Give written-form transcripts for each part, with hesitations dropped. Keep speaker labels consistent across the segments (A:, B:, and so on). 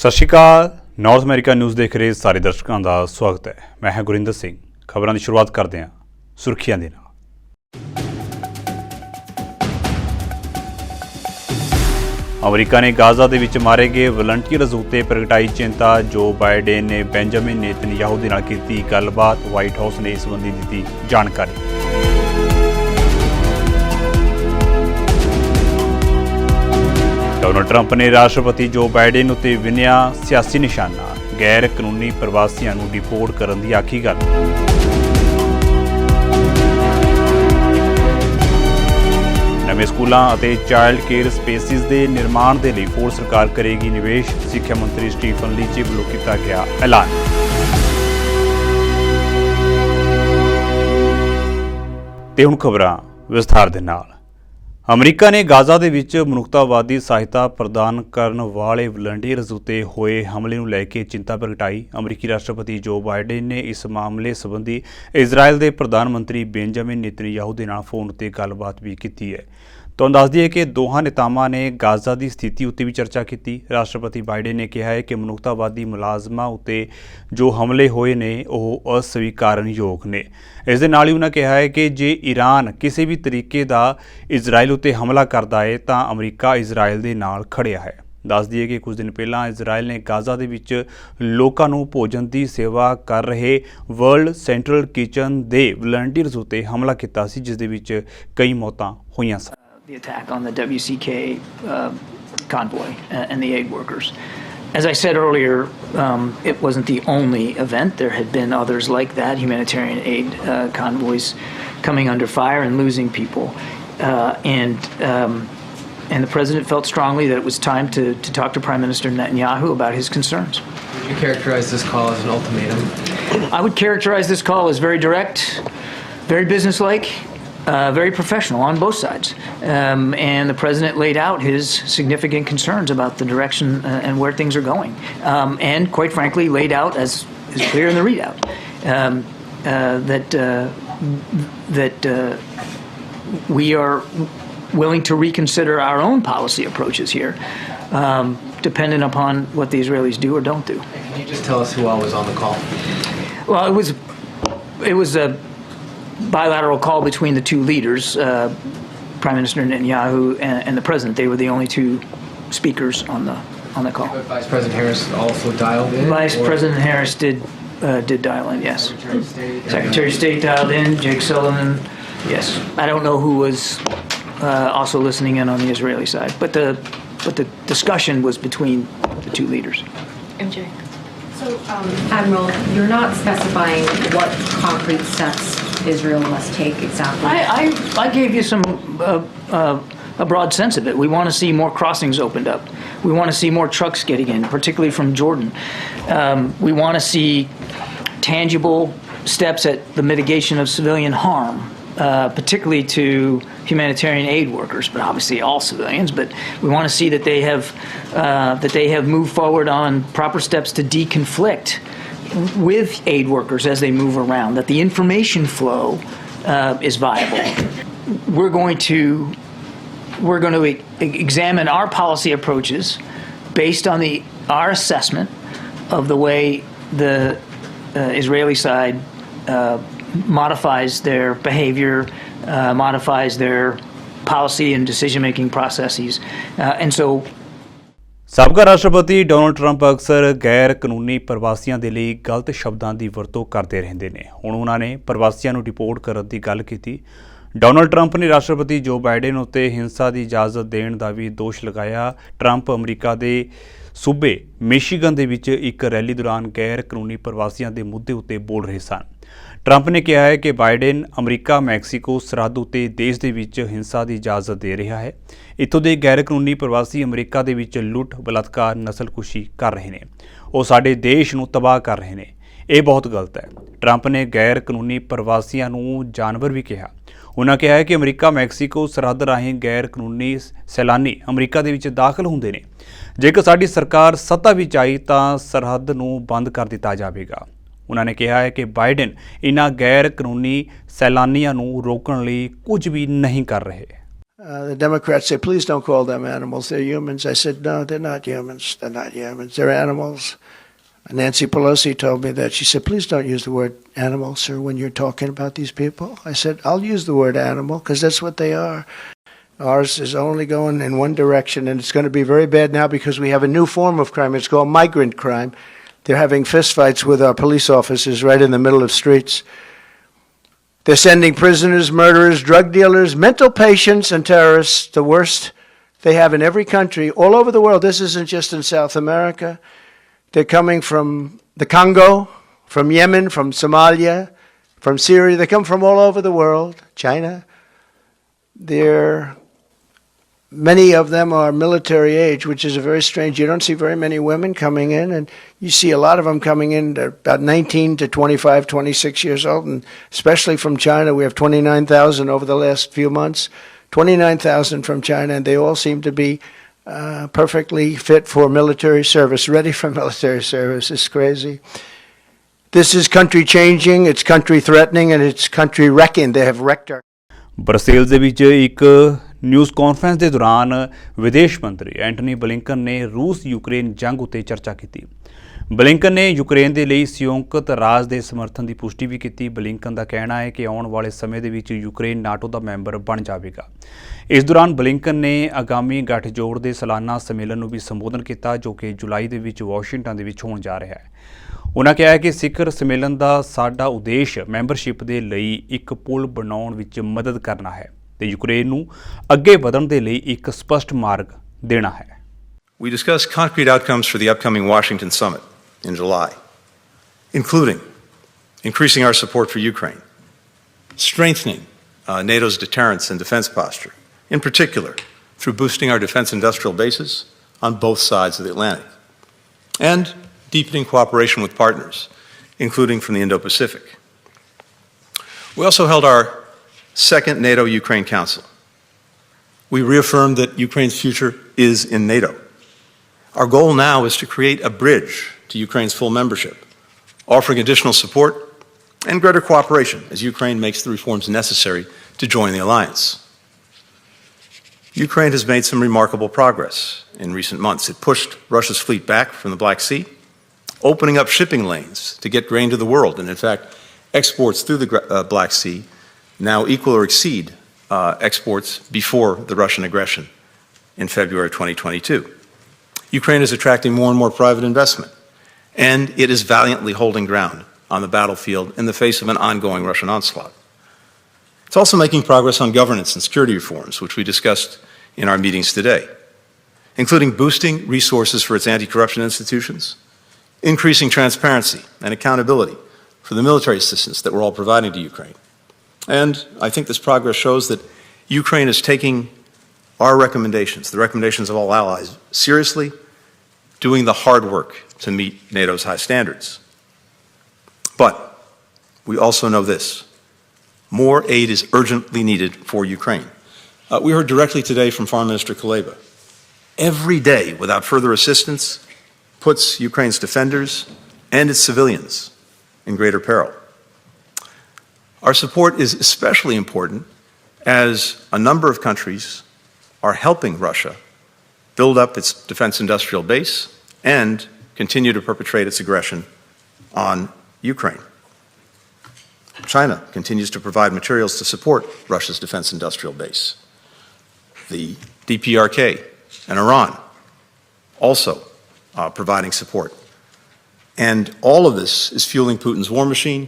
A: ਸਤਿ ਸ਼੍ਰੀ ਅਕਾਲ। North America news ਦੇਖ ਰਹੇ ਸਾਰੇ ਦਰਸ਼ਕਾਂ ਦਾ ਸਵਾਗਤ ਹੈ। ਮੈਂ ਹਾਂ ਗੁਰਿੰਦਰ ਸਿੰਘ। ਖਬਰਾਂ ਦੀ ਸ਼ੁਰੂਆਤ ਕਰਦੇ ਹਾਂ ਸੁਰਖੀਆਂ ਦੇ ਨਾਲ। ਅਮਰੀਕਾ ਨੇ ਗਾਜ਼ਾ ਦੇ ਵਿੱਚ ਮਾਰੇ ਗਏ ਵਲੰਟੀਅਰਜ਼ ਉੱਤੇ ਪ੍ਰਗਟਾਈ ਚਿੰਤਾ। ਜੋ ਬਾਈਡਨ ਨੇ ਬੈਂਜਾਮਿਨ ਨੇਤਨਯਾਹੂ ਦੇ ਨਾਲ ਕੀਤੀ ਗੱਲਬਾਤ। ਵਾਈਟ ਹਾਊਸ ਨੇ ਇਸ ਸੰਬੰਧੀ ਦਿੱਤੀ ਜਾਣਕਾਰੀ। ਡੋਨਾਲਡ ਟਰੰਪ ਨੇ ਰਾਸ਼ਟਰਪਤੀ ਜੋ ਬਾਈਡਨ ਉੱਤੇ ਵਿੰਨਿਆ ਸਿਆਸੀ ਨਿਸ਼ਾਨਾ। ਗੈਰ ਕਾਨੂੰਨੀ ਪ੍ਰਵਾਸੀਆਂ ਨੂੰ ਡਿਪੋਰਟ ਕਰਨ ਦੀ ਆਖੀ ਗੱਲ। ਨਵੇਂ ਸਕੂਲਾਂ ਅਤੇ ਚਾਈਲਡ ਕੇਅਰ ਸਪੇਸਿਸ ਦੇ ਨਿਰਮਾਣ ਦੇ ਲਈ ਫੋਰਡ ਸਰਕਾਰ ਕਰੇਗੀ ਨਿਵੇਸ਼। ਸਿੱਖਿਆ ਮੰਤਰੀ ਸਟੀਫਨ ਲੀਚੀ ਵੱਲੋਂ ਕੀਤਾ ਗਿਆ ਐਲਾਨ। ਤੇ ਹੁਣ ਖਬਰਾਂ ਵਿਸਥਾਰ ਦੇ ਨਾਲ। ਅਮਰੀਕਾ ਨੇ ਗਾਜ਼ਾ ਦੇ ਵਿੱਚ ਮਨੁੱਖਤਾਵਾਦੀ ਸਹਾਇਤਾ ਪ੍ਰਦਾਨ ਕਰਨ ਵਾਲੇ ਵਲੰਟੀਅਰਜ਼ ਉੱਤੇ ਹੋਏ ਹਮਲੇ ਨੂੰ ਲੈ ਕੇ ਚਿੰਤਾ ਪ੍ਰਗਟਾਈ। ਅਮਰੀਕੀ ਰਾਸ਼ਟਰਪਤੀ ਜੋ ਬਾਈਡਨ ਨੇ ਇਸ ਮਾਮਲੇ ਸੰਬੰਧੀ ਇਜ਼ਰਾਈਲ ਦੇ ਪ੍ਰਧਾਨ ਮੰਤਰੀ ਬੈਂਜਾਮਿਨ ਨੇਤਨਯਾਹੂ ਦੇ ਨਾਲ ਫੋਨ ਉੱਤੇ ਗੱਲਬਾਤ ਵੀ ਕੀਤੀ ਹੈ। ਤੁਹਾਨੂੰ ਦੱਸ ਦਈਏ ਕਿ ਦੋਹਾਂ ਨੇਤਾਵਾਂ ਨੇ ਗਾਜ਼ਾ ਦੀ ਸਥਿਤੀ ਉੱਤੇ ਵੀ ਚਰਚਾ ਕੀਤੀ। ਰਾਸ਼ਟਰਪਤੀ ਬਾਈਡਨ ਨੇ ਕਿਹਾ ਹੈ ਕਿ ਮਨੁੱਖਤਾਵਾਦੀ ਮੁਲਾਜ਼ਮਾਂ ਉੱਤੇ ਜੋ ਹਮਲੇ ਹੋਏ ਨੇ ਉਹ ਅਸਵੀਕਾਰਨਯੋਗ ਨੇ। ਇਸ ਦੇ ਨਾਲ ਹੀ ਉਹਨਾਂ ਕਿਹਾ ਹੈ ਕਿ ਜੇ ਈਰਾਨ ਕਿਸੇ ਵੀ ਤਰੀਕੇ ਦਾ ਇਜ਼ਰਾਈਲ ਉੱਤੇ ਹਮਲਾ ਕਰਦਾ ਹੈ ਤਾਂ ਅਮਰੀਕਾ ਇਜ਼ਰਾਈਲ ਦੇ ਨਾਲ ਖੜਿਆ ਹੈ। ਦੱਸ ਦਈਏ ਕਿ ਕੁਝ ਦਿਨ ਪਹਿਲਾਂ ਇਜ਼ਰਾਈਲ ਨੇ ਗਾਜ਼ਾ ਦੇ ਵਿੱਚ ਲੋਕਾਂ ਨੂੰ ਭੋਜਨ ਦੀ ਸੇਵਾ ਕਰ ਰਹੇ ਵਰਲਡ ਸੈਂਟਰਲ ਕਿਚਨ ਦੇ ਵਲੰਟੀਅਰਜ਼ ਉੱਤੇ ਹਮਲਾ ਕੀਤਾ ਸੀ, ਜਿਸ ਦੇ ਵਿੱਚ ਕਈ ਮੌਤਾਂ ਹੋਈਆਂ ਸਨ।
B: The attack on the WCK convoy and the aid workers. As I said earlier, it wasn't the only event. There had been others like that, humanitarian aid convoys coming under fire and losing people. And the president felt strongly that it was time to talk to Prime Minister Netanyahu about his concerns.
C: Would you characterize this call as an ultimatum?
B: I would characterize this call as very direct, very businesslike. Very professional on both sides, and the president laid out his significant concerns about the direction and where things are going, and quite frankly laid out, as is clear in the readout, that we are willing to reconsider our own policy approaches here, dependent upon what the Israelis do or don't do.
C: Can you just tell us who all was on the call?
B: Well, it was a bilateral call between the two leaders, Prime Minister Netanyahu and the President. They were the only two speakers on the call.
C: But Vice President Harris also dialed in?
B: Vice President Harris did dial in, yes. Secretary of State dialed in, Jake Sullivan, yes. I don't know who was also listening in on the Israeli side, but the discussion was between the two leaders.
D: MJ. So, Admiral, you're not specifying what concrete steps Israel must take exactly.
B: I gave you a broad sense of it. We want to see more crossings opened up. We want to see more trucks getting in, particularly from Jordan. We want to see tangible steps at the mitigation of civilian harm, particularly to humanitarian aid workers, but obviously all civilians. But we want to see that they have moved forward on proper steps to deconflict with aid workers as they move around, that the information flow is viable. We're going to examine our policy approaches based on our assessment of the way the Israeli side modifies their behavior, modifies their policy and decision-making processes, and so.
A: ਸਾਬਕਾ ਰਾਸ਼ਟਰਪਤੀ Donald Trump ਅਕਸਰ ਗੈਰ ਕਾਨੂੰਨੀ ਪ੍ਰਵਾਸੀਆਂ ਦੇ ਲਈ ਗਲਤ ਸ਼ਬਦਾਂ ਦੀ ਵਰਤੋਂ ਕਰਦੇ ਰਹਿੰਦੇ ਨੇ। ਹੁਣ ਉਹਨਾਂ ਨੇ ਪ੍ਰਵਾਸੀਆਂ ਨੂੰ ਡਿਪੋਰਟ ਕਰਨ ਦੀ ਗੱਲ ਕੀਤੀ। ਡੋਨਾਲਡ ਟਰੰਪ ਨੇ ਰਾਸ਼ਟਰਪਤੀ ਜੋ ਬਾਈਡਨ ਉੱਤੇ ਹਿੰਸਾ ਦੀ ਇਜਾਜ਼ਤ ਦੇਣ ਦਾ ਵੀ ਦੋਸ਼ ਲਗਾਇਆ। ਟਰੰਪ ਅਮਰੀਕਾ ਦੇ ਸੂਬੇ ਮਿਸ਼ੀਗਨ ਦੇ ਵਿੱਚ ਇੱਕ ਰੈਲੀ ਦੌਰਾਨ ਗੈਰ ਕਾਨੂੰਨੀ ਪ੍ਰਵਾਸੀਆਂ ਦੇ ਮੁੱਦੇ ਉੱਤੇ ਬੋਲ ਰਹੇ ਸਨ। ਟਰੰਪ ਨੇ ਕਿਹਾ ਹੈ ਕਿ ਬਾਈਡਨ ਅਮਰੀਕਾ ਮੈਕਸੀਕੋ ਸਰਹੱਦ ਉੱਤੇ ਦੇਸ਼ ਦੇ ਵਿੱਚ ਹਿੰਸਾ ਦੀ ਇਜਾਜ਼ਤ ਦੇ ਰਿਹਾ ਹੈ। ਇੱਥੋਂ ਦੇ ਗੈਰ ਕਾਨੂੰਨੀ ਪ੍ਰਵਾਸੀ ਅਮਰੀਕਾ ਦੇ ਵਿੱਚ ਲੁੱਟ, ਬਲਾਤਕਾਰ, ਨਸਲਕੁਸ਼ੀ ਕਰ ਰਹੇ ਨੇ। ਉਹ ਸਾਡੇ ਦੇਸ਼ ਨੂੰ ਤਬਾਹ ਕਰ ਰਹੇ ਨੇ। ਇਹ ਬਹੁਤ ਗਲਤ ਹੈ। ਟਰੰਪ ਨੇ ਗੈਰ ਕਾਨੂੰਨੀ ਪ੍ਰਵਾਸੀਆਂ ਨੂੰ ਜਾਨਵਰ ਵੀ ਕਿਹਾ। ਉਹਨਾਂ ਕਿਹਾ ਹੈ ਕਿ ਅਮਰੀਕਾ ਮੈਕਸੀਕੋ ਸਰਹੱਦ ਰਾਹੀਂ ਗੈਰ ਕਾਨੂੰਨੀ ਸੈਲਾਨੀ ਅਮਰੀਕਾ ਦੇ ਵਿੱਚ ਦਾਖਲ ਹੁੰਦੇ ਨੇ। ਜੇਕਰ ਸਾਡੀ ਸਰਕਾਰ ਸੱਤਾ ਵਿੱਚ ਆਈ ਤਾਂ ਸਰਹੱਦ ਨੂੰ ਬੰਦ ਕਰ ਦਿੱਤਾ ਜਾਵੇਗਾ। ਉਹਨਾਂ ਨੇ ਕਿਹਾ ਹੈ ਕਿ ਬਾਈਡਨ ਇਹਨਾਂ ਗੈਰ ਕਾਨੂੰਨੀ ਸੈਲਾਨੀਆਂ ਨੂੰ ਰੋਕਣ ਲਈ ਕੁਝ ਵੀ ਨਹੀਂ ਕਰ ਰਹੇ।
E: The Democrats say, please don't call them animals. They're humans. I said, no, they're not humans. They're not humans. They're animals. Nancy Pelosi told me that. She said, please don't use the word animal, sir, when you're talking about these people. I said, I'll use the word animal because that's what they are. Ours is only going in one direction, and it's going to be very bad now because we have a new form of crime. It's called migrant crime. They're having fistfights with our police officers right in the middle of streets. They're sending prisoners, murderers, drug dealers, mental patients, and terrorists, the worst they have in every country, all over the world. This isn't just in South America. They're coming from the Congo, from Yemen, from Somalia, from Syria. They come from all over the world, China. Many of them are military age, which is a very strange. You don't see very many women coming in, and you see a lot of them coming in about 19 to 25, 26 years old, and especially from China. We have 29,000 over the last few months, 29,000 from China, and they all seem to be perfectly fit for military service, ready for military service. It's crazy. This is country changing, it's country threatening, and it's country wrecking. They have wrecked our...
A: ਬਰਸੇਲਸ ਦੇ ਵਿੱਚ ਇੱਕ news conference ਦੇ ਦੌਰਾਨ ਵਿਦੇਸ਼ ਮੰਤਰੀ Antony Blinken ਨੇ ਰੂਸ Ukraine ਜੰਗ ਉੱਤੇ ਚਰਚਾ ਕੀਤੀ। ਬਲਿੰਕਨ ਨੇ ਯੂਕਰੇਨ ਦੇ ਲਈ ਸੰਯੁਕਤ ਰਾਜ ਦੇ ਸਮਰਥਨ ਦੀ ਪੁਸ਼ਟੀ ਵੀ ਕੀਤੀ। ਬਲਿੰਕਨ ਦਾ ਕਹਿਣਾ ਹੈ ਕਿ ਆਉਣ ਵਾਲੇ ਸਮੇਂ ਦੇ ਵਿੱਚ ਯੂਕਰੇਨ ਨਾਟੋ ਦਾ ਮੈਂਬਰ ਬਣ ਜਾਵੇਗਾ। ਇਸ ਦੌਰਾਨ ਬਲਿੰਕਨ ਨੇ ਆਗਾਮੀ ਗੱਠਜੋੜ ਦੇ ਸਾਲਾਨਾ ਸੰਮੇਲਨ ਨੂੰ ਵੀ ਸੰਬੋਧਨ ਕੀਤਾ, ਜੋ ਕਿ ਜੁਲਾਈ ਦੇ ਵਿੱਚ ਵਾਸ਼ਿੰਗਟਨ ਦੇ ਵਿੱਚ ਹੋਣ ਜਾ ਰਿਹਾ ਹੈ। ਉਨ੍ਹਾਂ ਕਿਹਾ ਕਿ ਸਿਖਰ ਸੰਮੇਲਨ ਦਾ ਸਾਡਾ ਉਦੇਸ਼ ਮੈਂਬਰਸ਼ਿਪ ਦੇ ਲਈ ਇੱਕ ਪੁਲ ਬਣਾਉਣ ਵਿੱਚ ਮਦਦ ਕਰਨਾ ਹੈ ਤੇ ਯੂਕਰੇਨ ਨੂੰ ਅੱਗੇ ਵਧਣ ਦੇ ਲਈ ਇੱਕ ਸਪਸ਼ਟ ਮਾਰਗ ਦੇਣਾ ਹੈ।
F: We discussed concrete outcomes for the upcoming Washington summit in July, including increasing our support for Ukraine, strengthening NATO's deterrence and defense posture, in particular through boosting our defense industrial bases on both sides of the Atlantic, and deepening cooperation with partners, including from the Indo-Pacific. We also held our second NATO-Ukraine Council. We reaffirmed that Ukraine's future is in NATO. Our goal now is to create a bridge to Ukraine's full membership, offering additional support and greater cooperation as Ukraine makes the reforms necessary to join the alliance. Ukraine has made some remarkable progress in recent months. It pushed Russia's fleet back from the Black Sea, opening up shipping lanes to get grain to the world. And in fact, exports through the Black Sea now equal or exceed exports before the Russian aggression in February 2022. Ukraine is attracting more and more private investment, and it is valiantly holding ground on the battlefield in the face of an ongoing Russian onslaught. It's also making progress on governance and security reforms, which we discussed in our meetings today, including boosting resources for its anti-corruption institutions, increasing transparency and accountability for the military assistance that we're all providing to Ukraine. And I think this progress shows that Ukraine is taking our recommendations, the recommendations of all allies, seriously, doing the hard work to meet NATO's high standards. But we also know this: more aid is urgently needed for Ukraine. We heard directly today from Foreign Minister Kuleba. Every day without further assistance puts Ukraine's defenders and its civilians in greater peril. Our support is especially important as a number of countries are helping Russia build up its defense industrial base and continue to perpetrate its aggression on Ukraine. China continues to provide materials to support Russia's defense industrial base. The DPRK and Iran also providing support. And all of this is fueling Putin's war machine.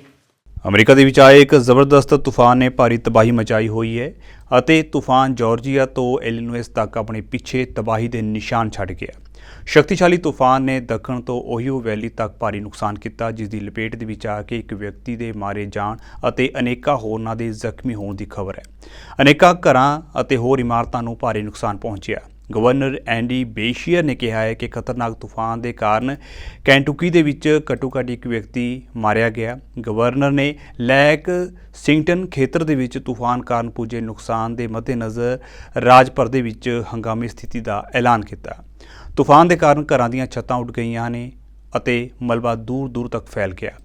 A: America ਦੇ ਵਿੱਚ ਆਏ ਇੱਕ ਜ਼ਬਰਦਸਤ ਤੂਫਾਨ ਨੇ ਭਾਰੀ ਤਬਾਹੀ ਮਚਾਈ ਹੋਈ ਹੈ ਅਤੇ ਤੂਫਾਨ ਜਾਰਜੀਆ ਤੋਂ ਇਲੀਨੋਇਸ ਤੱਕ ਆਪਣੇ ਪਿੱਛੇ ਤਬਾਹੀ ਦੇ ਨਿਸ਼ਾਨ ਛੱਡ ਗਿਆ। ਸ਼ਕਤੀਸ਼ਾਲੀ ਤੂਫਾਨ ਨੇ ਦੱਖਣ ਤੋਂ ਓਹੀਓ ਵੈਲੀ ਤੱਕ ਭਾਰੀ ਨੁਕਸਾਨ ਕੀਤਾ, ਜਿਸ ਦੀ ਲਪੇਟ ਦੇ ਵਿੱਚ ਆ ਕੇ ਇੱਕ ਵਿਅਕਤੀ ਦੇ ਮਾਰੇ ਜਾਣ ਅਤੇ ਅਨੇਕਾਂ ਹੋਰਨਾਂ ਦੇ ਜ਼ਖਮੀ ਹੋਣ ਦੀ ਖਬਰ ਹੈ। ਅਨੇਕਾਂ ਘਰਾਂ ਅਤੇ ਹੋਰ ਇਮਾਰਤਾਂ ਨੂੰ ਭਾਰੀ ਨੁਕਸਾਨ ਪਹੁੰਚਿਆ। ਗਵਰਨਰ ਐਂਡੀ ਬੇਸ਼ੀਅਰ ਨੇ ਕਿਹਾ ਹੈ ਕਿ ਖਤਰਨਾਕ ਤੂਫਾਨ ਦੇ ਕਾਰਨ ਕੈਂਟੂਕੀ ਦੇ ਵਿੱਚ ਘੱਟੋ-ਘੱਟ ਇੱਕ ਵਿਅਕਤੀ ਮਾਰਿਆ ਗਿਆ। ਗਵਰਨਰ ਨੇ ਲੈਕ ਸਿੰਗਟਨ ਖੇਤਰ ਦੇ ਵਿੱਚ ਤੂਫਾਨ ਕਾਰਨ ਪੁੱਜੇ ਨੁਕਸਾਨ ਦੇ ਮੱਦੇਨਜ਼ਰ ਰਾਜ ਭਰ ਦੇ ਵਿੱਚ ਹੰਗਾਮੀ ਸਥਿਤੀ ਦਾ ਐਲਾਨ ਕੀਤਾ। ਤੂਫਾਨ ਦੇ ਕਾਰਨ ਘਰਾਂ ਦੀਆਂ ਛੱਤਾਂ ਉੱਡ ਗਈਆਂ ਨੇ ਅਤੇ ਮਲਬਾ ਦੂਰ ਦੂਰ ਤੱਕ ਫੈਲ ਗਿਆ।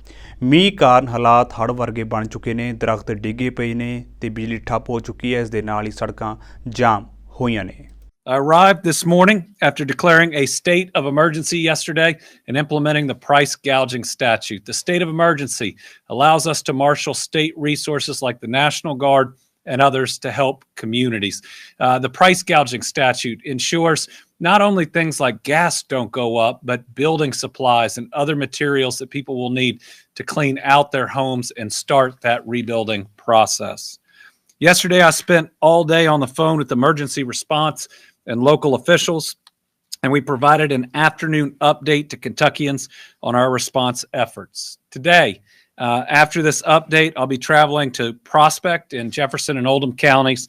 A: ਮੀਂਹ ਕਾਰਨ ਹਾਲਾਤ ਹੜ੍ਹ ਵਰਗੇ ਬਣ ਚੁੱਕੇ ਨੇ, ਦਰਖਤ ਡਿੱਗੇ ਪਏ ਨੇ ਤੇ ਬਿਜਲੀ ਠੱਪ ਹੋ ਚੁੱਕੀ ਹੈ। ਇਸ ਦੇ ਨਾਲ ਹੀ ਸੜਕਾਂ ਜਾਮ ਹੋਈਆਂ ਨੇ।
G: I arrived this morning after declaring a state of emergency yesterday and implementing the price gouging statute. The state of emergency allows us to marshal state resources like the National Guard and others to help communities. The price gouging statute ensures not only things like gas don't go up, but building supplies and other materials that people will need to clean out their homes and start that rebuilding process. Yesterday, I spent all day on the phone with emergency response and local officials, and we provided an afternoon update to Kentuckians on our response efforts. Today, after this update, I'll be traveling to Prospect in Jefferson and Oldham counties,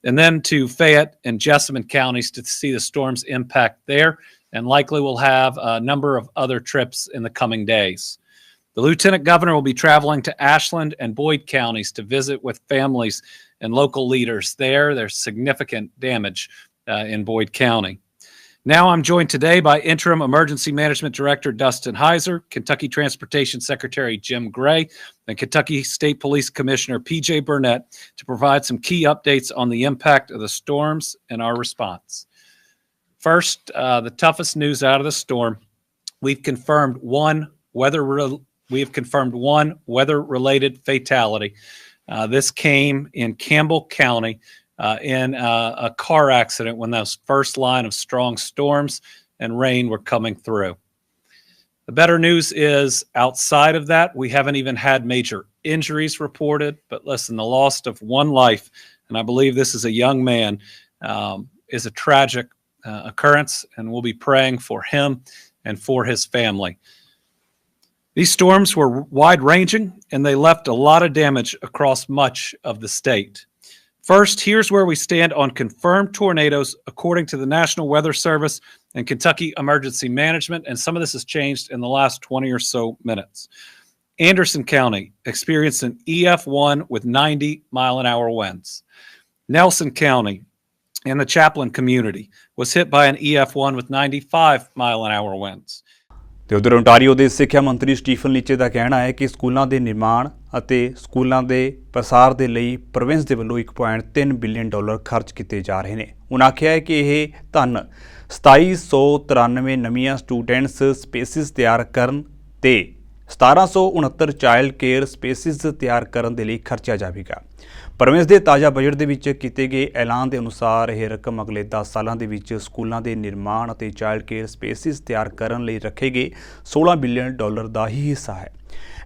G: and then to Fayette and Jessamine counties to see the storm's impact there, and likely we'll have a number of other trips in the coming days. The Lieutenant Governor will be traveling to Ashland and Boyd counties to visit with families and local leaders there. There's significant damage in Boyd County. Now I'm joined today by Interim Emergency Management Director Dustin Heiser, Kentucky Transportation Secretary Jim Gray, and Kentucky State Police Commissioner P.J. Burnett to provide some key updates on the impact of the storms and our response. First, the toughest news out of the storm: we've confirmed one weather-related fatality. This came in Campbell County. In a car accident when those first line of strong storms and rain were coming through. The better news is, outside of that, we haven't even had major injuries reported. But listen, the loss of one life, and I believe this is a young man, is a tragic occurrence, and we'll be praying for him and for his family. These storms were wide-ranging, and they left a lot of damage across much of the state. First, here's where we stand on confirmed tornadoes according to the National Weather Service and Kentucky Emergency Management, and some of this has changed in the last 20 or so minutes. Anderson County experienced an EF1 with 90-mile-an-hour winds. Nelson County in the Chaplain community was hit by an EF1 with 95-mile-an-hour winds.
A: ਤੇ ਉਧਰ Ontario ਦੇ ਸਿੱਖਿਆ ਮੰਤਰੀ Stephen ਲੀਚੇ ਦਾ ਕਹਿਣਾ ਹੈ ਕਿ ਸਕੂਲਾਂ ਦੇ ਨਿਰਮਾਣ ਅਤੇ ਸਕੂਲਾਂ ਦੇ ਪ੍ਰਸਾਰ ਦੇ ਲਈ ਪ੍ਰੋਵਿੰਸ ਦੇ ਵੱਲੋਂ $1.3 ਬਿਲੀਅਨ ਖਰਚ ਕੀਤੇ ਜਾ ਰਹੇ ਨੇ। ਉਨ੍ਹਾਂ ਆਖਿਆ ਹੈ ਕਿ ਇਹ ਧਨ 2793 ਨਵੀਆਂ ਸਟੂਡੈਂਟਸ ਸਪੇਸਿਸ ਤਿਆਰ ਕਰਨ ਤੇ 1769 ਚਾਈਲਡ ਕੇਅਰ ਸਪੇਸਿਸ ਤਿਆਰ ਕਰਨ ਦੇ ਲਈ ਖਰਚਿਆ ਜਾਵੇਗਾ। ਪ੍ਰੋਵਿੰਸ ਦੇ ਤਾਜ਼ਾ ਬਜਟ ਦੇ ਵਿੱਚ ਕੀਤੇ ਗਏ ਐਲਾਨ ਦੇ ਅਨੁਸਾਰ ਇਹ ਰਕਮ ਅਗਲੇ 10 ਸਾਲਾਂ ਦੇ ਵਿੱਚ ਸਕੂਲਾਂ ਦੇ ਨਿਰਮਾਣ ਅਤੇ ਚਾਈਲਡ ਕੇਅਰ ਸਪੇਸਿਸ ਤਿਆਰ ਕਰਨ ਲਈ ਰੱਖੇ ਗਏ $16 ਬਿਲੀਅਨ ਦਾ ਹੀ ਹਿੱਸਾ ਹੈ।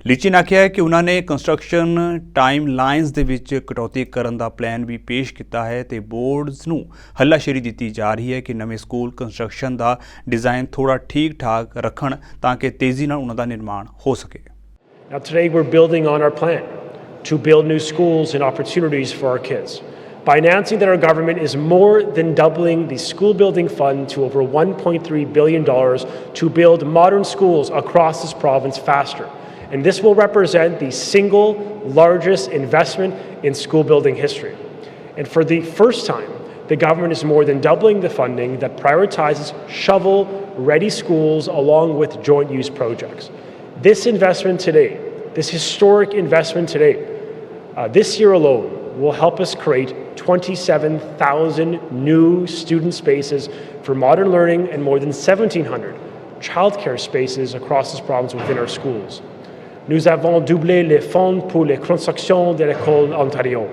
A: ਲੀਚੀ ਨੇ ਆਖਿਆ ਹੈ ਕਿ ਉਹਨਾਂ ਨੇ ਕੰਸਟਰਕਸ਼ਨ ਟਾਈਮ ਲਾਈਨਸ ਦੇ ਵਿੱਚ ਕਟੌਤੀ ਕਰਨ ਦਾ ਪਲਾਨ ਵੀ ਪੇਸ਼ ਕੀਤਾ ਹੈ ਤੇ ਬੋਰਡਸ ਨੂੰ ਹੱਲਾਸ਼ੇਰੀ ਦਿੱਤੀ ਜਾ ਰਹੀ ਹੈ ਕਿ ਨਵੇਂ ਸਕੂਲ ਕੰਸਟਰਕਸ਼ਨ ਦਾ ਡਿਜ਼ਾਈਨ ਥੋੜਾ ਠੀਕ ਠਾਕ ਰੱਖਣ ਤਾਂ ਕਿ ਤੇਜ਼ੀ ਨਾਲ ਉਹਨਾਂ ਦਾ ਨਿਰਮਾਣ ਹੋ ਸਕੇ।
H: Now today we're building on our plan to build new schools and opportunities for our kids by announcing that our government is more than doubling the school building fund to over $1.3 billion to build modern schools across this province faster. And this will represent the single largest investment in school building history. And for the first time, the government is more than doubling the funding that prioritizes shovel-ready schools along with joint use projects. This investment today, this historic investment today, this year alone will help us create 27,000 new student spaces for modern learning and more than 1,700 childcare spaces across this province within our schools. Nous avons doublé les fonds pour les constructions de l'école Ontario.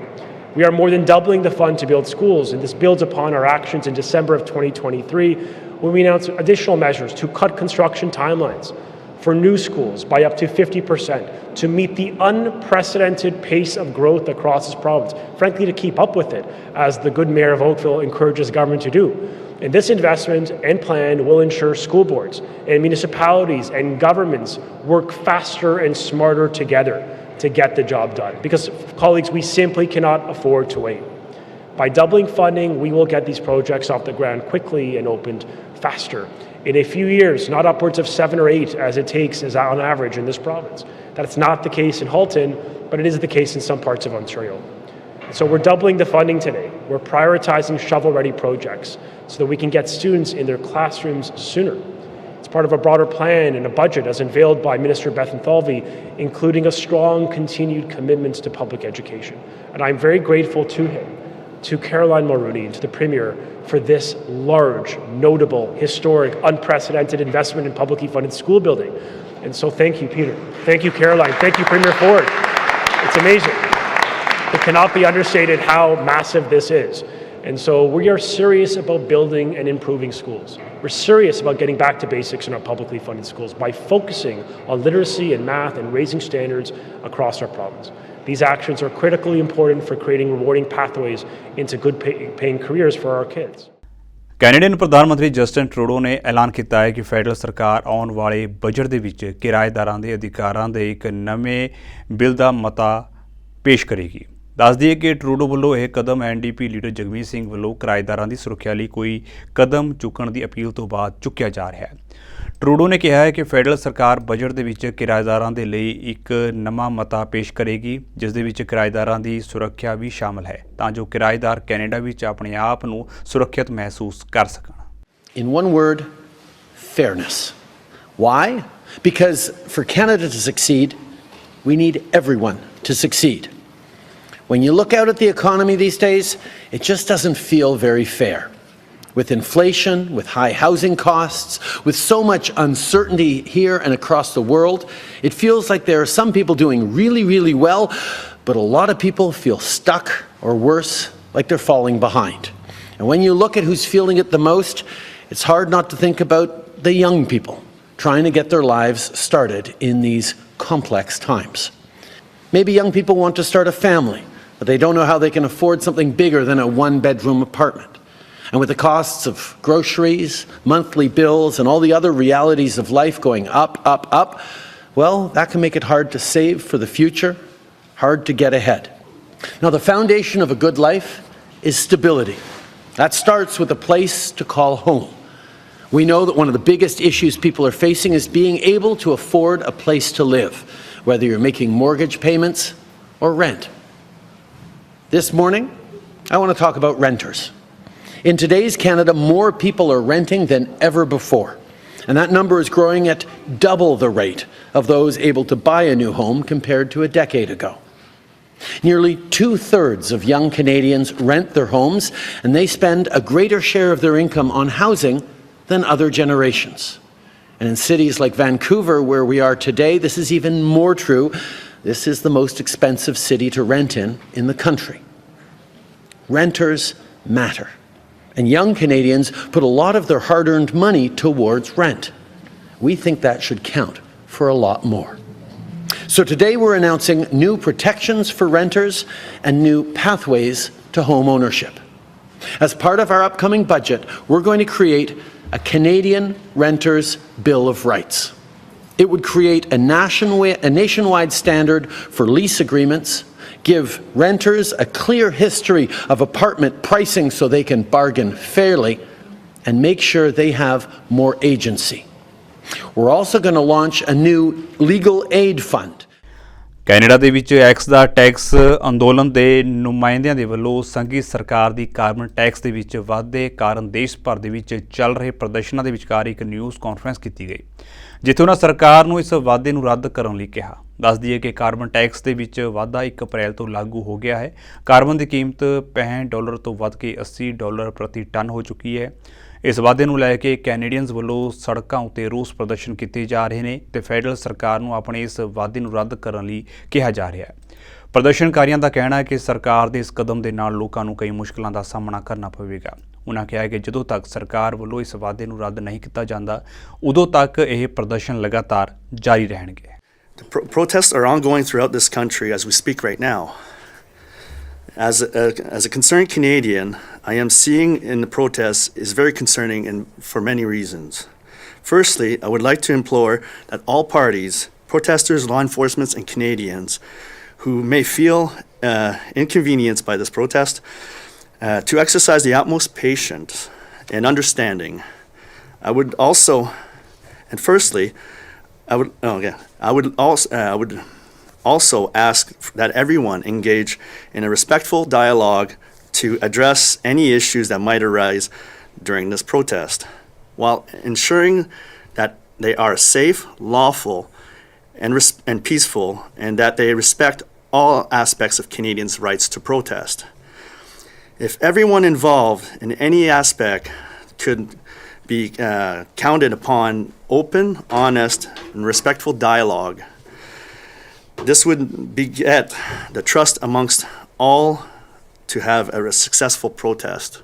H: We are more than doubling the fund to build schools, and this builds upon our actions in December of 2023 when we announced additional measures to cut construction timelines for new schools by up to 50% to meet the unprecedented pace of growth across this province, frankly to keep up with it, as the good mayor of Oakville encourages government to do. And this investment and plan will ensure school boards and municipalities and governments work faster and smarter together to get the job done. Because, colleagues, we simply cannot afford to wait. By doubling funding, we will get these projects off the ground quickly and opened faster. In a few years, not upwards of 7 or 8 as it takes as on average in this province. That's not the case in Halton, but it is the case in some parts of Ontario. So we're doubling the funding today. We're prioritizing shovel-ready projects so that we can get students in their classrooms sooner. It's part of a broader plan and a budget as unveiled by Minister Bethan Thalvi, including a strong continued commitment to public education. And I'm very grateful to him, to Caroline Mulroney, and to the Premier for this large, notable, historic, unprecedented investment in publicly funded school building. And so thank you, Peter. Thank you, Caroline. Thank you, Premier Ford. It's amazing. It cannot be understated how massive this is. And so we are serious about building and improving schools. We're serious about getting back to basics in our publicly funded schools by focusing on literacy and math and raising standards across our province. These actions are critically important for creating rewarding pathways into good paying careers for our kids.
A: Canadian ਪ੍ਰਧਾਨ ਮੰਤਰੀ Justin Trudeau ਨੇ ਐਲਾਨ ਕੀਤਾ ਹੈ ਕਿ federal ਸਰਕਾਰ ਆਉਣ ਵਾਲੇ ਬਜਟ ਦੇ ਵਿੱਚ ਕਿਰਾਏਦਾਰਾਂ ਦੇ ਅਧਿਕਾਰਾਂ ਦੇ ਇੱਕ ਨਵੇਂ ਬਿੱਲ ਦਾ ਮਤਾ ਪੇਸ਼ ਕਰੇਗੀ। ਦੱਸ ਦਈਏ ਕਿ ਟਰੂਡੋ ਵੱਲੋਂ ਇਹ ਕਦਮ ਐਨਡੀਪੀ ਲੀਡਰ ਜਗਮੀਤ ਸਿੰਘ ਵੱਲੋਂ ਕਿਰਾਏਦਾਰਾਂ ਦੀ ਸੁਰੱਖਿਆ ਲਈ ਕੋਈ ਕਦਮ ਚੁੱਕਣ ਦੀ ਅਪੀਲ ਤੋਂ ਬਾਅਦ ਚੁੱਕਿਆ ਜਾ ਰਿਹਾ ਹੈ। ਟਰੂਡੋ ਨੇ ਕਿਹਾ ਹੈ ਕਿ ਫੈਡਰਲ ਸਰਕਾਰ ਬਜਟ ਦੇ ਵਿੱਚ ਕਿਰਾਏਦਾਰਾਂ ਦੇ ਲਈ ਇੱਕ ਨਵਾਂ ਮਤਾ ਪੇਸ਼ ਕਰੇਗੀ ਜਿਸ ਦੇ ਵਿੱਚ ਕਿਰਾਏਦਾਰਾਂ ਦੀ ਸੁਰੱਖਿਆ ਵੀ ਸ਼ਾਮਲ ਹੈ ਤਾਂ ਜੋ ਕਿਰਾਏਦਾਰ ਕੈਨੇਡਾ ਵਿੱਚ ਆਪਣੇ ਆਪ ਨੂੰ ਸੁਰੱਖਿਅਤ ਮਹਿਸੂਸ ਕਰ ਸਕਣ।
I: In one word, fairness. Why? Because for Canada to succeed, we need everyone to succeed. When you look out at the economy these days, it just doesn't feel very fair. With inflation, with high housing costs, with so much uncertainty here and across the world, it feels like there are some people doing really, really well, but a lot of people feel stuck or worse, like they're falling behind. And when you look at who's feeling it the most, it's hard not to think about the young people trying to get their lives started in these complex times. Maybe young people want to start a family, but they don't know how they can afford something bigger than a one-bedroom apartment. And with the costs of groceries, monthly bills, and all the other realities of life going up, well, that can make it hard to save for the future, hard to get ahead. Now, the foundation of a good life is stability. That starts with a place to call home. We know that one of the biggest issues people are facing is being able to afford a place to live, whether you're making mortgage payments or rent. This morning, I want to talk about renters. In today's Canada, more people are renting than ever before. And that number is growing at double the rate of those able to buy a new home compared to a decade ago. Nearly 2/3 of young Canadians rent their homes, and they spend a greater share of their income on housing than other generations. And in cities like Vancouver, where we are today, this is even more true. This is the most expensive city to rent in the country. Renters matter. And young Canadians put a lot of their hard-earned money towards rent. We think that should count for a lot more. So today we're announcing new protections for renters and new pathways to home ownership. As part of our upcoming budget, we're going to create a Canadian Renters Bill of Rights. It would create a nationwide standard for lease agreements, give renters a clear history of apartment pricing so they can bargain fairly, and make sure they have more agency. We're also going to launch a new legal aid fund.
A: Canada ਦੇ ਵਿੱਚ X ਦਾ tax ਅੰਦੋਲਨ ਦੇ ਨੁਮਾਇੰਦਿਆਂ ਦੇ ਵੱਲੋਂ ਸੰਘੀ ਸਰਕਾਰ ਦੀ carbon tax ਦੇ ਵਿੱਚ ਵਾਧੇ ਕਾਰਨ ਦੇਸ਼ ਭਰ ਦੇ ਵਿੱਚ ਚੱਲ ਰਹੇ ਪ੍ਰਦਰਸ਼ਨਾਂ ਦੇ ਵਿਚਕਾਰ ਇੱਕ ਨਿਊਜ਼ ਕਾਨਫਰੰਸ ਕੀਤੀ ਗਈ ਜਿੱਥੇ ਉਹਨਾਂ ਸਰਕਾਰ ਨੂੰ ਇਸ ਵਾਧੇ ਨੂੰ ਰੱਦ ਕਰਨ ਲਈ ਕਿਹਾ। ਦੱਸ ਦਈਏ ਕਿ ਕਾਰਬਨ ਟੈਕਸ ਦੇ ਵਿੱਚ ਵਾਧਾ 1 ਅਪ੍ਰੈਲ ਤੋਂ ਲਾਗੂ ਹੋ ਗਿਆ ਹੈ। ਕਾਰਬਨ ਦੀ ਕੀਮਤ $65 ਤੋਂ ਵੱਧ ਕੇ $80 ਪ੍ਰਤੀ ਟਨ ਹੋ ਚੁੱਕੀ ਹੈ। ਇਸ ਵਾਧੇ ਨੂੰ ਲੈ ਕੇ ਕੈਨੇਡੀਅਨਸ ਵੱਲੋਂ ਸੜਕਾਂ ਉੱਤੇ ਰੋਸ ਪ੍ਰਦਰਸ਼ਨ ਕੀਤੇ ਜਾ ਰਹੇ ਨੇ ਤੇ ਫੈਡਰਲ ਸਰਕਾਰ ਨੂੰ ਆਪਣੇ ਇਸ ਵਾਧੇ ਨੂੰ ਰੱਦ ਕਰਨ ਲਈ ਕਿਹਾ ਜਾ ਰਿਹਾ ਹੈ। ਪ੍ਰਦਰਸ਼ਨਕਾਰੀਆਂ ਦਾ ਕਹਿਣਾ ਹੈ ਕਿ ਸਰਕਾਰ ਦੇ ਇਸ ਕਦਮ ਦੇ ਨਾਲ ਲੋਕਾਂ ਨੂੰ ਕਈ ਮੁਸ਼ਕਲਾਂ ਦਾ ਸਾਹਮਣਾ ਕਰਨਾ ਪਵੇਗਾ। ਉਹਨਾਂ ਕਿਹਾ ਕਿ ਜਦੋਂ ਤੱਕ ਸਰਕਾਰ ਵੱਲੋਂ ਇਸ ਵਾਧੇ ਨੂੰ ਰੱਦ ਨਹੀਂ ਕੀਤਾ ਜਾਂਦਾ ਉਦੋਂ ਤੱਕ ਇਹ ਪ੍ਰਦਰਸ਼ਨ ਲਗਾਤਾਰ ਜਾਰੀ ਰਹਿਣਗੇ।
J: Protests are ongoing throughout this country as we speak right now. As a concerned Canadian, I am seeing in the protests is very concerning and for many reasons. Firstly, I would like to implore that all parties, protesters, law enforcement, and Canadians who may feel inconvenienced by this protest, to exercise the utmost patience and understanding. I would also ask that everyone engage in a respectful dialogue to address any issues that might arise during this protest, while ensuring that they are safe, lawful, and peaceful, and that they respect all aspects of Canadians' rights to protest. If everyone involved in any aspect could be counted upon open, honest, and respectful dialogue, this would beget the trust amongst all to have a successful protest.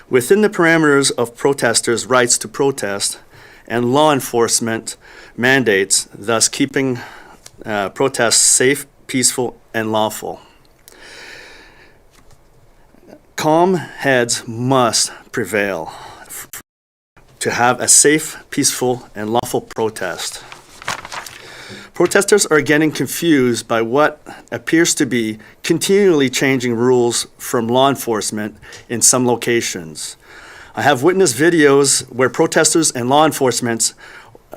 J: Within the parameters of protesters' rights to protest and law enforcement mandates, thus keeping protests safe, peaceful, and lawful. Calm heads must prevail to have a safe, peaceful, and lawful protest. Protesters are getting confused by what appears to be continually changing rules from law enforcement in some locations. I have witnessed videos where protesters and law enforcement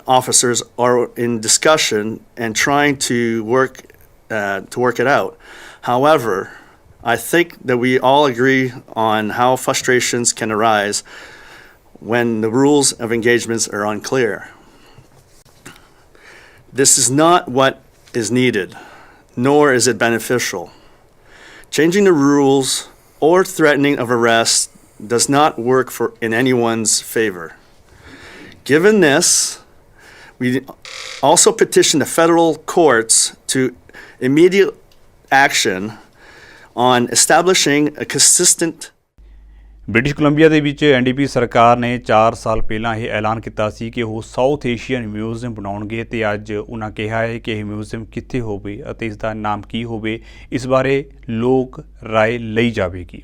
J: officers are in discussion and trying to work it out. However, I think that we all agree on how frustrations can arise when the rules of engagements are unclear. This is not what is needed, nor is it beneficial. Changing the rules or threatening of arrest does not work in anyone's favor. Given this, we also petition the federal courts to immediate action on establishing a consistent
A: British Columbia ਦੇ ਵਿੱਚ NDP ਸਰਕਾਰ ਨੇ 4 ਸਾਲ ਪਹਿਲਾਂ ਇਹ ਐਲਾਨ ਕੀਤਾ ਸੀ ਕਿ ਉਹ ਸਾਊਥ ਏਸ਼ੀਅਨ ਮਿਊਜ਼ੀਅਮ ਬਣਾਉਣਗੇ ਤੇ ਅੱਜ ਉਹਨਾਂ ਕਿਹਾ ਹੈ ਕਿ ਇਹ ਮਿਊਜ਼ੀਅਮ ਕਿੱਥੇ ਹੋਵੇ ਅਤੇ ਇਸ ਦਾ ਨਾਮ ਕੀ ਹੋਵੇ, ਇਸ ਬਾਰੇ ਲੋਕ ਰਾਏ ਲਈ ਜਾਵੇਗੀ।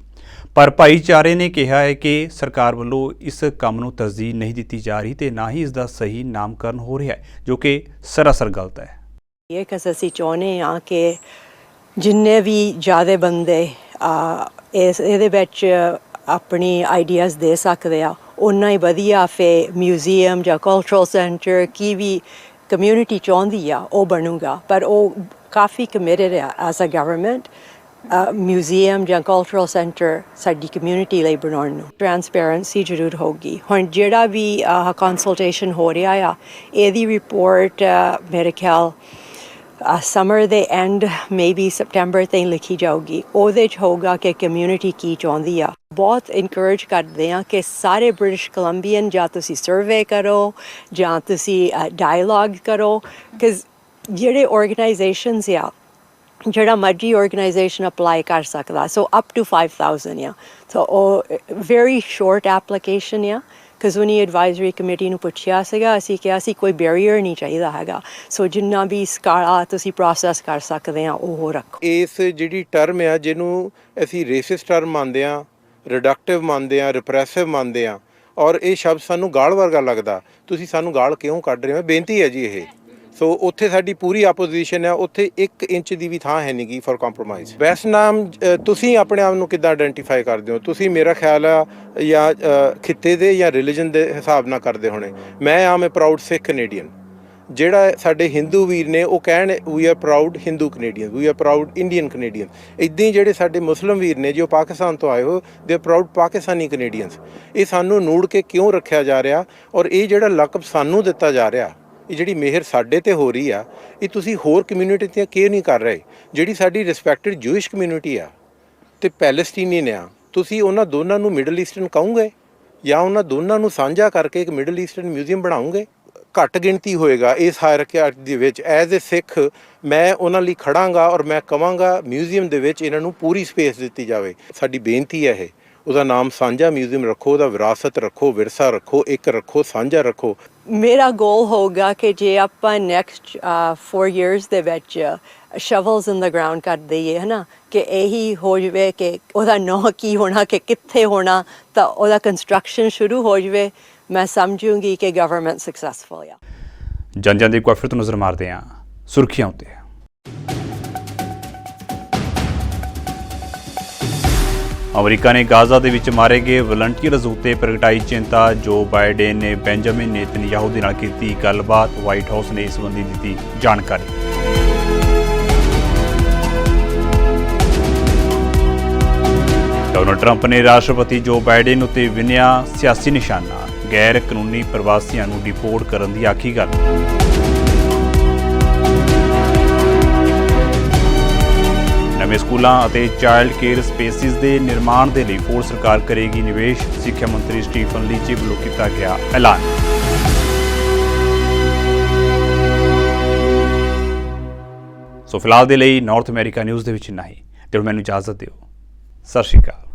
A: ਪਰ ਭਾਈਚਾਰੇ ਨੇ ਕਿਹਾ ਹੈ ਕਿ ਸਰਕਾਰ ਵੱਲੋਂ ਇਸ ਕੰਮ ਨੂੰ ਤਰਜੀਹ ਨਹੀਂ ਦਿੱਤੀ ਜਾ ਰਹੀ ਤੇ ਨਾ ਹੀ ਇਸ ਦਾ ਸਹੀ ਨਾਮਕਰਨ ਹੋ ਰਿਹਾ ਹੈ, ਜੋ ਕਿ ਸਰਾਸਰ ਗਲਤ ਹੈ।
K: ਇਹ ਕਿ ਅਸੀਂ ਚਾਹੁੰਦੇ ਹਾਂ ਕਿ ਜਿੰਨੇ ਵੀ ਜ਼ਿਆਦਾ ਬੰਦੇ ਇਹਦੇ ਵਿੱਚ ਆਪਣੀ ਆਈਡੀਆਜ਼ ਦੇ ਸਕਦੇ ਆ, ਓਨਾ ਹੀ ਵਧੀਆ ਫਿਰ ਮਿਊਜ਼ੀਅਮ ਜਾਂ ਕਲਚਰਲ ਸੈਂਟਰ ਕੀ ਵੀ ਕਮਿਊਨਿਟੀ ਚਾਹੁੰਦੀ ਆ ਉਹ ਬਣੂਗਾ। ਪਰ ਉਹ ਕਾਫੀ ਕਮਿਟਡ ਆ ਐਜ਼ ਅ ਗਵਰਨਮੈਂਟ ਮਿਊਜ਼ੀਅਮ ਜਾਂ ਕਲਚਰਲ ਸੈਂਟਰ ਸਾਡੀ ਕਮਿਊਨਿਟੀ ਲਈ ਬਣਾਉਣ ਨੂੰ। ਟਰਾਂਸਪੇਰੈਂਸੀ ਜ਼ਰੂਰ ਹੋਊਗੀ। ਹੁਣ ਜਿਹੜਾ ਵੀ ਕੰਸਲਟੇਸ਼ਨ ਹੋ ਰਿਹਾ ਆ ਇਹਦੀ ਰਿਪੋਰਟ ਮੇਰੇ ਖਿਆਲ ਸਮਰ ਦੇ ਐਂਡ ਮੇਬੀ ਸਪਟੈਂਬਰ ਤਾਈਂ ਲਿਖੀ ਜਾਊਗੀ। ਉਹਦੇ 'ਚ ਹੋਊਗਾ ਕਿ ਕਮਿਊਨਿਟੀ ਕੀ ਚਾਹੁੰਦੀ ਆ। ਬਹੁਤ ਇਨਕਰੇਜ ਕਰਦੇ ਹਾਂ ਕਿ ਸਾਰੇ ਬ੍ਰਿਟਿਸ਼ ਕੋਲੰਬੀਅਨ ਜਾਂ ਤੁਸੀਂ ਸਰਵੇ ਕਰੋ ਜਾਂ ਤੁਸੀਂ ਡਾਇਲੋਗ ਕਰੋ, ਬਿਕਾਜ਼ ਜਿਹੜੇ ਆਰਗੇਨਾਈਜੇਸ਼ਨਸ ਆ ਜਿਹੜਾ ਮਰਜ਼ੀ ਆਰਗੇਨਾਈਜੇਸ਼ਨ ਅਪਲਾਈ ਕਰ ਸਕਦਾ, ਸੋ ਅਪ ਟੂ 5000 ਆ। ਸੋ ਉਹ ਵੈਰੀ ਸ਼ੋਰਟ ਐਪਲੀਕੇਸ਼ਨ ਆ, ਬਿਕਾਜ਼ ਉਹਨੇ ਐਡਵਾਈਜ਼ਰੀ ਕਮੇਟੀ ਨੂੰ ਪੁੱਛਿਆ ਸੀਗਾ, ਅਸੀਂ ਕਿਹਾ ਸੀ ਕੋਈ ਬੈਰੀਅਰ ਨਹੀਂ ਚਾਹੀਦਾ ਹੈਗਾ, ਸੋ ਜਿੰਨਾ ਵੀ ਸਕਾਲਾ ਤੁਸੀਂ ਪ੍ਰੋਸੈਸ ਕਰ ਸਕਦੇ ਆ ਉਹ ਰੱਖੋ।
L: ਇਸ ਜਿਹੜੀ ਟਰਮ ਆ ਜਿਹਨੂੰ ਅਸੀਂ ਰੇਸਿਸਟ ਟਰਮ ਮੰਨਦੇ ਹਾਂ, ਰਿਡਕਟਿਵ ਮੰਨਦੇ ਹਾਂ, ਰਿਪਰੈਸਿਵ ਮੰਨਦੇ ਹਾਂ, ਔਰ ਇਹ ਸ਼ਬਦ ਸਾਨੂੰ ਗਾਲ ਵਰਗਾ ਲੱਗਦਾ। ਤੁਸੀਂ ਸਾਨੂੰ ਗਾਲ ਕਿਉਂ ਕੱਢ ਰਹੇ ਹੋ? ਬੇਨਤੀ ਹੈ ਜੀ ਇਹ। ਸੋ ਉੱਥੇ ਸਾਡੀ ਪੂਰੀ ਆਪੋਜੀਸ਼ਨ ਹੈ, ਉੱਥੇ 1 ਇੰਚ ਦੀ ਵੀ ਥਾਂ ਹੈ ਨਹੀਂ ਗੀ ਫॉर ਕੰਪਰੋਮਾਈਜ਼। ਬੈਸਟ ਨਾਮ ਤੁਸੀਂ ਆਪਣੇ ਆਪ ਨੂੰ ਕਿੱਦਾਂ ਆਇਡੈਂਟੀਫਾਈ ਕਰਦੇ ਹੋ? ਤੁਸੀਂ ਮੇਰਾ ਖਿਆਲ ਆ ਜਾਂ ਖਿੱਤੇ ਦੇ ਜਾਂ ਰਿਲੀਜਨ ਦੇ ਹਿਸਾਬ ਨਾਲ ਕਰਦੇ ਹੋਣੇ। ਮੈਂ ਆਮ ਏ ਪ੍ਰਾਊਡ ਸਿੱਖ ਕੈਨੇਡੀਅਨ। ਜਿਹੜਾ ਸਾਡੇ ਹਿੰਦੂ ਵੀਰ ਨੇ ਉਹ ਕਹਿਣ we are proud Hindu Canadian, we are proud Indian Canadian. ਇੱਦਾਂ ਹੀ ਜਿਹੜੇ ਸਾਡੇ ਮੁਸਲਿਮ ਵੀਰ ਨੇ ਜੋ ਪਾਕਿਸਤਾਨ ਤੋਂ ਆਏ ਹੋ, they are proud Pakistani Canadians. ਇਹ ਸਾਨੂੰ ਨੂੜ ਕੇ ਕਿਉਂ ਰੱਖਿਆ ਜਾ ਰਿਹਾ? ਔਰ ਇਹ ਜਿਹੜਾ ਲਕਬ ਸਾਨੂੰ ਦਿੱਤਾ ਜਾ ਰਿਹਾ, ਇਹ ਜਿਹੜੀ ਮਿਹਰ ਸਾਡੇ ਤੇ ਹੋ ਰਹੀ ਆ, ਇਹ ਤੁਸੀਂ ਹੋਰ ਕਮਿਊਨਿਟੀ 'ਤੇ ਕਿਉਂ ਨਹੀਂ ਕਰ ਰਹੇ? ਜਿਹੜੀ ਸਾਡੀ ਰਿਸਪੈਕਟਡ ਜੂਇਸ਼ ਕਮਿਊਨਿਟੀ ਆ ਅਤੇ ਪੈਲਸਟੀਨੀਅਨ ਆ, ਤੁਸੀਂ ਉਹਨਾਂ ਦੋਨਾਂ ਨੂੰ ਮਿਡਲ ਈਸਟਰਨ ਕਹੋਗੇ ਜਾਂ ਉਹਨਾਂ ਦੋਨਾਂ ਨੂੰ ਸਾਂਝਾ ਕਰਕੇ ਇੱਕ ਮਿਡਲ ਈਸਟਰਨ ਮਿਊਜ਼ੀਅਮ ਬਣਾਓਗੇ? ਘੱਟ ਗਿਣਤੀ ਹੋਏਗਾ ਇਸ ਹਾਇਰਾਰਕੀ ਦੇ ਵਿੱਚ। ਐਜ਼ ਏ ਸਿੱਖ ਮੈਂ ਉਹਨਾਂ ਲਈ ਖੜਾਂਗਾ ਔਰ ਮੈਂ ਕਹਾਂਗਾ ਮਿਊਜ਼ੀਅਮ ਦੇ ਵਿੱਚ ਇਹਨਾਂ ਨੂੰ ਪੂਰੀ ਸਪੇਸ ਦਿੱਤੀ ਜਾਵੇ। ਸਾਡੀ ਬੇਨਤੀ ਹੈ ਇਹ, ਉਹਦਾ ਨਾਮ ਸਾਂਝਾ ਮਿਊਜ਼ੀਅਮ ਰੱਖੋ, ਉਹਦਾ ਵਿਰਾਸਤ ਰੱਖੋ, ਵਿਰਸਾ ਰੱਖੋ, ਇੱਕ ਰੱਖੋ, ਸਾਂਝਾ ਰੱਖੋ। ਮੇਰਾ ਗੋਲ ਹੋਊਗਾ ਕਿ ਜੇ ਆਪਾਂ ਨੈਕਸਟ 4 years ਦੇ ਵਿੱਚ ਸ਼ਵਲਸ ਇਨ ਦਾ ਗਰਾਊਂਡ ਕਰ ਦਈਏ, ਹੈ ਨਾ, ਕਿ ਇਹੀ ਹੋ ਜਾਵੇ ਕਿ ਉਹਦਾ ਨਾਂ ਕੀ ਹੋਣਾ, ਕਿ ਕਿੱਥੇ ਹੋਣਾ, ਤਾਂ ਉਹਦਾ ਕੰਸਟਰਕਸ਼ਨ ਸ਼ੁਰੂ ਹੋ ਜਾਵੇ। ਮੈਂ ਸਮਝੂੰਗੀ ਕਿ ਗਵਰਨਮੈਂਟ ਸਕਸੈਸਫੁਲ ਆ।
A: ਜਨ ਦੀ ਇੱਕ ਫਿਰ ਤੋਂ ਨਜ਼ਰ ਮਾਰਦੇ ਹਾਂ ਸੁਰਖੀਆਂ ਉੱਤੇ। ਅਮਰੀਕਾ ਨੇ ਗਾਜ਼ਾ ਦੇ ਵਿੱਚ ਮਾਰੇ ਗਏ ਵਲੰਟੀਅਰਜ਼ ਉੱਤੇ ਪ੍ਰਗਟਾਈ ਚਿੰਤਾ। ਜੋ ਬਾਈਡਨ ਨੇ ਬੈਂਜਾਮਿਨ ਨੇਤਨਯਾਹੂ ਦੇ ਨਾਲ ਕੀਤੀ ਗੱਲਬਾਤ। ਵਾਈਟ ਹਾਊਸ ਨੇ ਇਸ ਸੰਬੰਧੀ ਦਿੱਤੀ ਜਾਣਕਾਰੀ। ਡੋਨਾਲਡ ਟਰੰਪ ਨੇ ਰਾਸ਼ਟਰਪਤੀ ਜੋ ਬਾਈਡਨ ਉੱਤੇ ਵਿੰਨਿਆ ਸਿਆਸੀ ਨਿਸ਼ਾਨਾ। ਗੈਰ ਕਾਨੂੰਨੀ ਪ੍ਰਵਾਸੀਆਂ ਨੂੰ ਡਿਪੋਰਟ ਕਰਨ ਦੀ ਆਖੀ ਗੱਲ। ਨਵੇਂ ਸਕੂਲਾਂ ਅਤੇ ਚਾਈਲਡ ਕੇਅਰ ਸਪੇਸਿਸ ਦੇ ਨਿਰਮਾਣ ਦੇ ਲਈ ਫੋਰਡ ਸਰਕਾਰ ਕਰੇਗੀ ਨਿਵੇਸ਼। ਸਿੱਖਿਆ ਮੰਤਰੀ ਸਟੀਫਨ ਲੀਚੀ ਵੱਲੋਂ ਕੀਤਾ ਗਿਆ ਐਲਾਨ। ਸੋ ਫਿਲਹਾਲ ਦੇ ਲਈ ਨਾਰਥ ਅਮਰੀਕਾ ਨਿਊਜ਼ ਦੇ ਵਿੱਚ ਇੰਨਾ ਹੀ। ਤੇ ਹੁਣ ਮੈਨੂੰ ਇਜਾਜ਼ਤ ਦਿਓ। ਸਤਿ ਸ਼੍ਰੀ ਅਕਾਲ।